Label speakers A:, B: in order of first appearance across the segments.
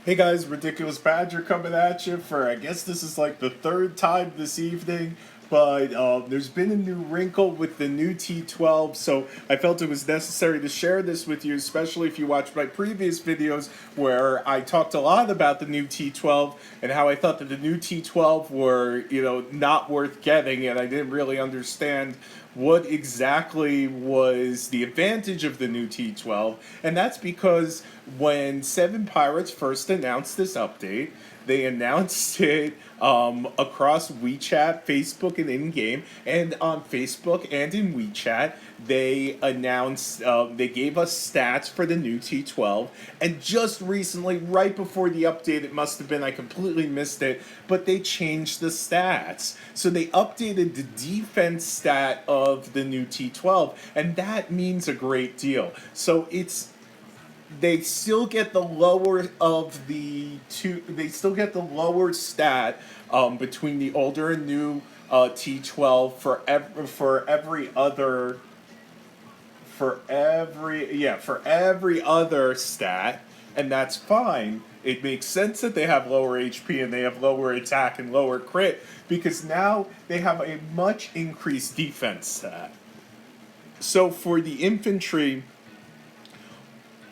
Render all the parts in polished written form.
A: Hey guys, Ridiculous Badger coming at you for, I guess this is like the third time this evening, but there's been a new wrinkle with the new T12, so I felt it was necessary to share this with you, especially if you watched my previous videos where I talked a lot about the new T12 and how I thought that the new T12 were, not worth getting, and I didn't really understand what exactly was the advantage of the new T12, and that's because when Seven Pirates first announced this update, they announced it across WeChat, Facebook, and in-game, and on Facebook and in WeChat, they announced, they gave us stats for the new T12, and just recently, right before the update, it must have been, I completely missed it, but they changed the stats. So they updated the defense stat of the new T12, and that means a great deal. So they still get the lower of the two. They still get the lower stat between the older and new T12 for every other stat, and that's fine. It makes sense that they have lower HP and they have lower attack and lower crit because now they have a much increased defense stat. So for the infantry,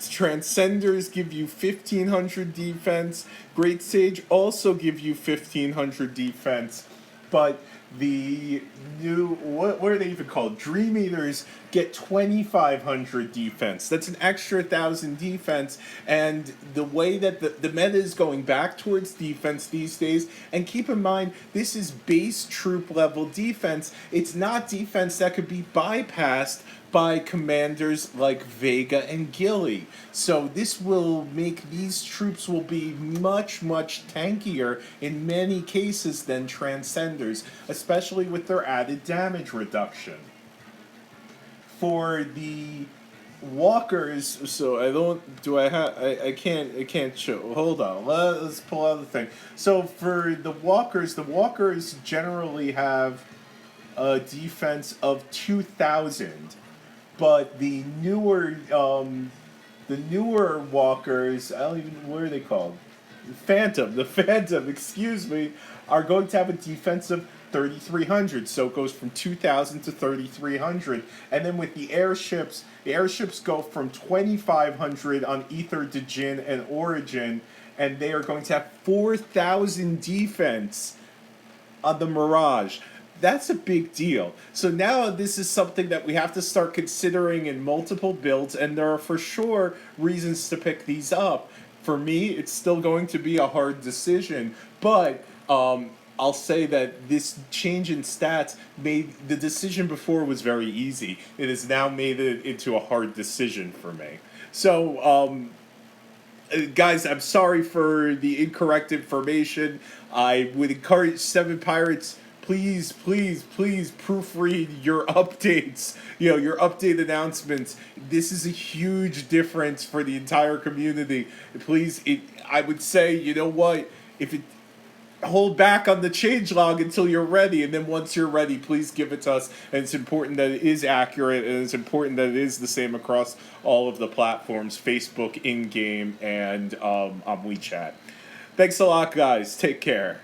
A: Transcenders give you 1500 defense. Great Sage also give you 1500 defense. But the new, what are they even called? Dream Eaters get 2500 defense. That's an extra 1000 defense. And the way that the meta is going back towards defense these days, and keep in mind, this is base troop level defense. It's not defense that could be bypassed by commanders like Vega and Gilly. So this will make these troops will be much tankier in many cases than Transcenders, especially with their added damage reduction. For the walkers, so I can't show. Hold on, let's pull out the thing. So for the walkers generally have a defense of 2000. But the newer walkers, I don't even, what are they called? The Phantom, excuse me, are going to have a defense of 3,300. So it goes from 2,000 to 3,300. And then with the airships go from 2,500 on Ether, Djinn, and Origin, and they are going to have 4,000 defense on the Mirage. That's a big deal. So now this is something that we have to start considering in multiple builds, and there are for sure reasons to pick these up. For me, it's still going to be a hard decision, but I'll say that this change in stats made the decision before was very easy. It has now made it into a hard decision for me. So, guys, I'm sorry for the incorrect information. I would encourage Seven Pirates, please proofread your updates, your update announcements. This is a huge difference for the entire community. Please, I would say, you know what, if it, hold back on the changelog until you're ready, and then once you're ready, please give it to us. And it's important that it is accurate, and it's important that it is the same across all of the platforms, Facebook, in-game, and on WeChat. Thanks a lot, guys. Take care.